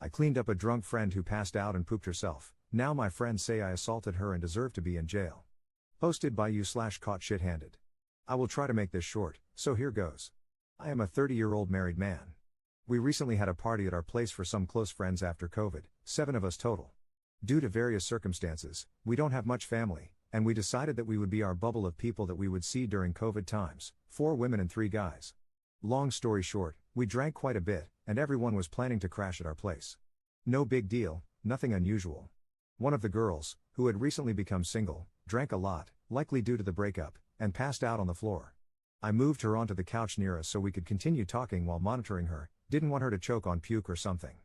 I cleaned up a drunk friend who passed out and pooped herself. Now my friends say I assaulted her and deserve to be in jail. Posted by you/caught shit-handed. I will try to make this short, so here goes. I am a 30-year-old married man. We recently had a party at our place for some close friends after COVID, 7 of us total. Due to various circumstances, we don't have much family, and we decided that we would be our bubble of people that we would see during COVID times, 4 women and 3 guys. Long story short, we drank quite a bit, and everyone was planning to crash at our place. No big deal, nothing unusual. One of the girls, who had recently become single, drank a lot, likely due to the breakup, and passed out on the floor. I moved her onto the couch near us so we could continue talking while monitoring her, didn't want her to choke on puke or something.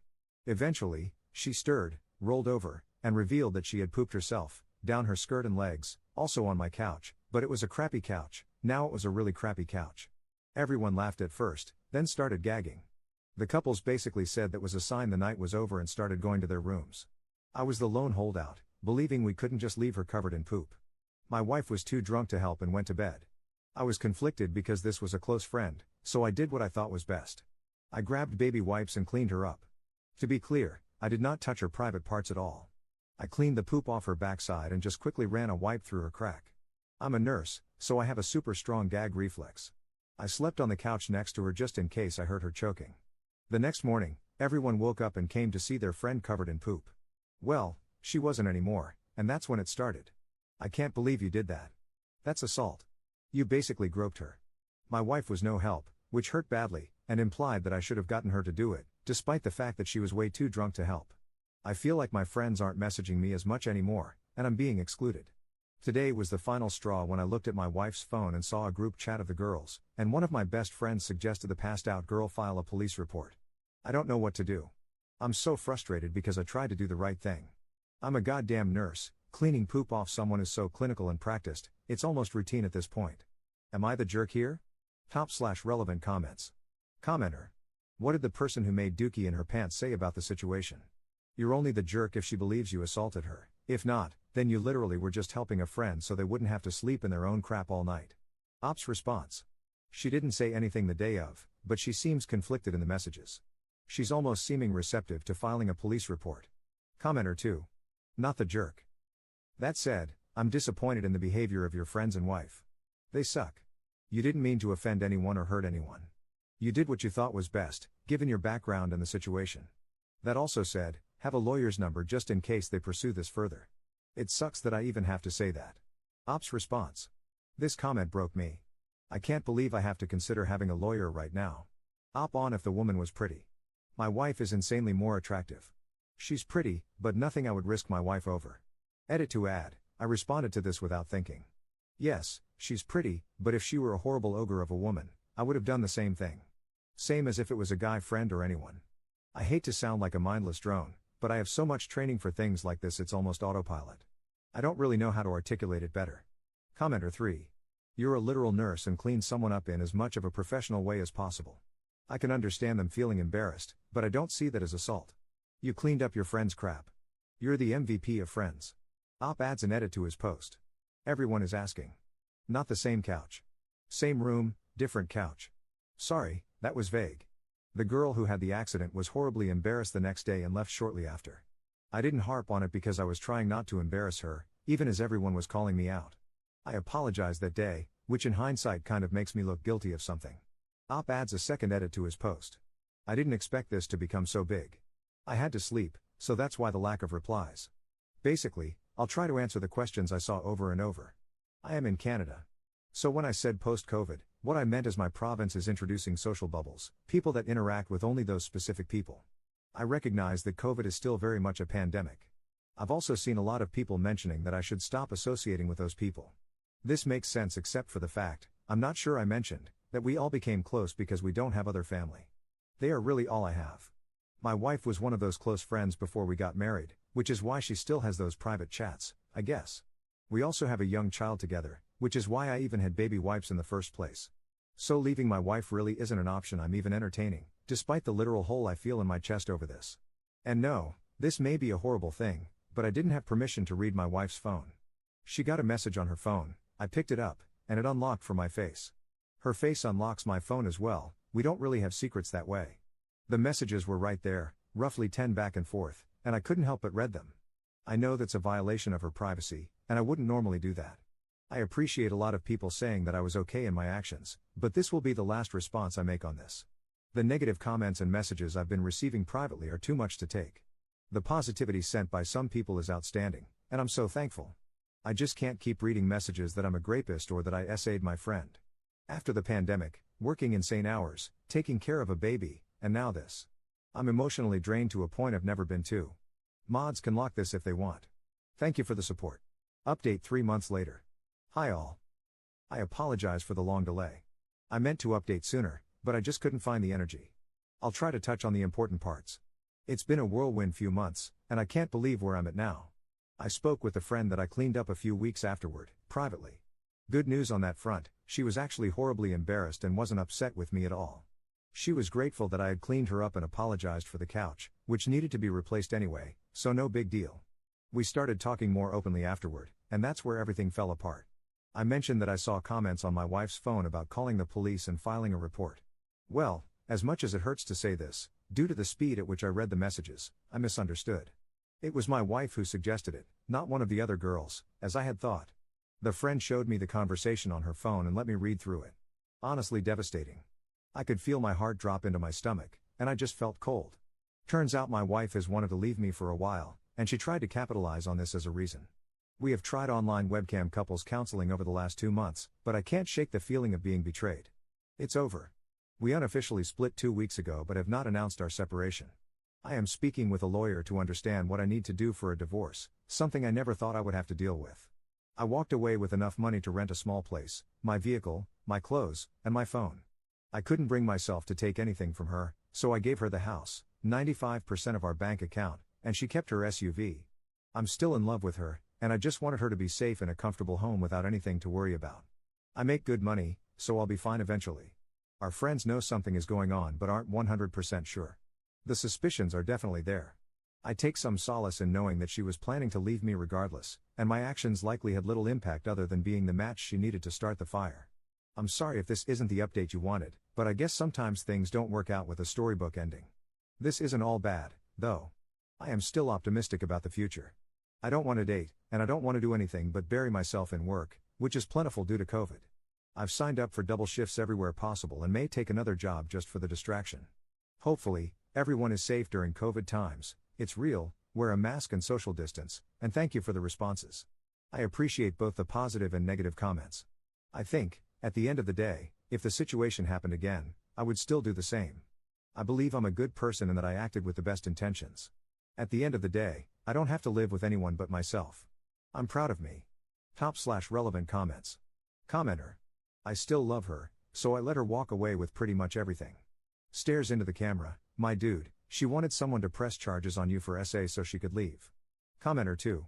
Eventually, she stirred, rolled over, and revealed that she had pooped herself, down her skirt and legs, also on my couch, but it was a crappy couch. Now it was a really crappy couch. Everyone laughed at first, then started gagging. The couples basically said that was a sign the night was over and started going to their rooms. I was the lone holdout, believing we couldn't just leave her covered in poop. My wife was too drunk to help and went to bed. I was conflicted because this was a close friend, so I did what I thought was best. I grabbed baby wipes and cleaned her up. To be clear, I did not touch her private parts at all. I cleaned the poop off her backside and just quickly ran a wipe through her crack. I'm a nurse, so I have a super strong gag reflex. I slept on the couch next to her just in case I heard her choking. The next morning, everyone woke up and came to see their friend covered in poop. Well, she wasn't anymore, and that's when it started. I can't believe you did that. That's assault. You basically groped her. My wife was no help, which hurt badly, and implied that I should have gotten her to do it, despite the fact that she was way too drunk to help. I feel like my friends aren't messaging me as much anymore, and I'm being excluded. Today was the final straw when I looked at my wife's phone and saw a group chat of the girls, and one of my best friends suggested the passed out girl file a police report. I don't know what to do. I'm so frustrated because I tried to do the right thing. I'm a goddamn nurse, cleaning poop off someone is so clinical and practiced, it's almost routine at this point. Am I the jerk here? Top/relevant comments. Commenter. What did the person who made dookie in her pants say about the situation? You're only the jerk if she believes you assaulted her. If not, then you literally were just helping a friend so they wouldn't have to sleep in their own crap all night. Ops response. She didn't say anything the day of, but she seems conflicted in the messages. She's almost seeming receptive to filing a police report. Commenter 2. Not the jerk. That said, I'm disappointed in the behavior of your friends and wife. They suck. You didn't mean to offend anyone or hurt anyone. You did what you thought was best, given your background and the situation. That also said, have a lawyer's number just in case they pursue this further. It sucks that I even have to say that. Ops response. This comment broke me. I can't believe I have to consider having a lawyer right now. Op on if the woman was pretty. My wife is insanely more attractive. She's pretty, but nothing I would risk my wife over. Edit to add, I responded to this without thinking. Yes, she's pretty, but if she were a horrible ogre of a woman, I would have done the same thing. Same as if it was a guy friend or anyone. I hate to sound like a mindless drone, but I have so much training for things like this it's almost autopilot. I don't really know how to articulate it better. Commenter 3. You're a literal nurse and clean someone up in as much of a professional way as possible. I can understand them feeling embarrassed, but I don't see that as assault. You cleaned up your friend's crap. You're the MVP of friends. Op adds an edit to his post. Everyone is asking. Not the same couch. Same room, different couch. Sorry, that was vague. The girl who had the accident was horribly embarrassed the next day and left shortly after. I didn't harp on it because I was trying not to embarrass her, even as everyone was calling me out. I apologized that day, which in hindsight kind of makes me look guilty of something. Op adds a second edit to his post. I didn't expect this to become so big. I had to sleep, so that's why the lack of replies. Basically, I'll try to answer the questions I saw over and over. I am in Canada. So when I said post-COVID, what I meant is my province is introducing social bubbles, people that interact with only those specific people. I recognize that COVID is still very much a pandemic. I've also seen a lot of people mentioning that I should stop associating with those people. This makes sense except for the fact, I'm not sure I mentioned, that we all became close because we don't have other family. They are really all I have. My wife was one of those close friends before we got married, which is why she still has those private chats, I guess. We also have a young child together, which is why I even had baby wipes in the first place. So leaving my wife really isn't an option I'm even entertaining, despite the literal hole I feel in my chest over this. And no, this may be a horrible thing, but I didn't have permission to read my wife's phone. She got a message on her phone, I picked it up, and it unlocked for my face. Her face unlocks my phone as well, we don't really have secrets that way. The messages were right there, Roughly 10 back and forth, and I couldn't help but read them. I know that's a violation of her privacy, and I wouldn't normally do that. I appreciate a lot of people saying that I was okay in my actions, but this will be the last response I make on this. The negative comments and messages I've been receiving privately are too much to take. The positivity sent by some people is outstanding, and I'm so thankful. I just can't keep reading messages that I'm a grapist or that I essayed my friend. After the pandemic, working insane hours, taking care of a baby, and now this. I'm emotionally drained to a point I've never been to. Mods can lock this if they want. Thank you for the support. Update 3 months later. Hi all. I apologize for the long delay. I meant to update sooner, but I just couldn't find the energy. I'll try to touch on the important parts. It's been a whirlwind few months, and I can't believe where I'm at now. I spoke with a friend that I cleaned up a few weeks afterward, privately. Good news on that front, she was actually horribly embarrassed and wasn't upset with me at all. She was grateful that I had cleaned her up and apologized for the couch, which needed to be replaced anyway, so no big deal. We started talking more openly afterward, and that's where everything fell apart. I mentioned that I saw comments on my wife's phone about calling the police and filing a report. Well, as much as it hurts to say this, due to the speed at which I read the messages, I misunderstood. It was my wife who suggested it, not one of the other girls, as I had thought. The friend showed me the conversation on her phone and let me read through it. Honestly devastating. I could feel my heart drop into my stomach, and I just felt cold. Turns out my wife has wanted to leave me for a while, and she tried to capitalize on this as a reason. We have tried online webcam couples counseling over the last 2 months, but I can't shake the feeling of being betrayed. It's over. We unofficially split 2 weeks ago but have not announced our separation. I am speaking with a lawyer to understand what I need to do for a divorce, something I never thought I would have to deal with. I walked away with enough money to rent a small place, my vehicle, my clothes, and my phone. I couldn't bring myself to take anything from her, so I gave her the house, 95% of our bank account, and she kept her SUV. I'm still in love with her, and I just wanted her to be safe in a comfortable home without anything to worry about. I make good money, so I'll be fine eventually. Our friends know something is going on but aren't 100% sure. The suspicions are definitely there. I take some solace in knowing that she was planning to leave me regardless, and my actions likely had little impact other than being the match she needed to start the fire. I'm sorry if this isn't the update you wanted, but I guess sometimes things don't work out with a storybook ending. This isn't all bad, though. I am still optimistic about the future. I don't want to date, and I don't want to do anything but bury myself in work, which is plentiful due to COVID. I've signed up for double shifts everywhere possible and may take another job just for the distraction. Hopefully, everyone is safe during COVID times. It's real, wear a mask and social distance, and thank you for the responses. I appreciate both the positive and negative comments. I think, at the end of the day, if the situation happened again, I would still do the same. I believe I'm a good person and that I acted with the best intentions. At the end of the day, I don't have to live with anyone but myself. I'm proud of me. Top/relevant comments. Commenter. I still love her, so I let her walk away with pretty much everything. Stares into the camera, my dude, she wanted someone to press charges on you for SA so she could leave. Commenter 2.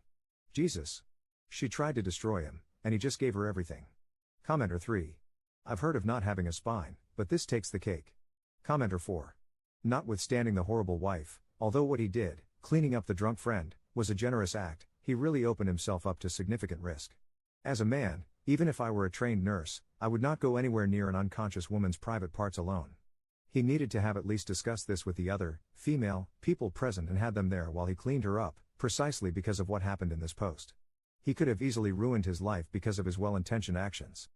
Jesus. She tried to destroy him, and he just gave her everything. Commenter 3. I've heard of not having a spine, but this takes the cake. Commenter 4. Notwithstanding the horrible wife, although what he did, cleaning up the drunk friend, was a generous act, he really opened himself up to significant risk. As a man, even if I were a trained nurse, I would not go anywhere near an unconscious woman's private parts alone. He needed to have at least discussed this with the other, female, people present and had them there while he cleaned her up, precisely because of what happened in this post. He could have easily ruined his life because of his well-intentioned actions.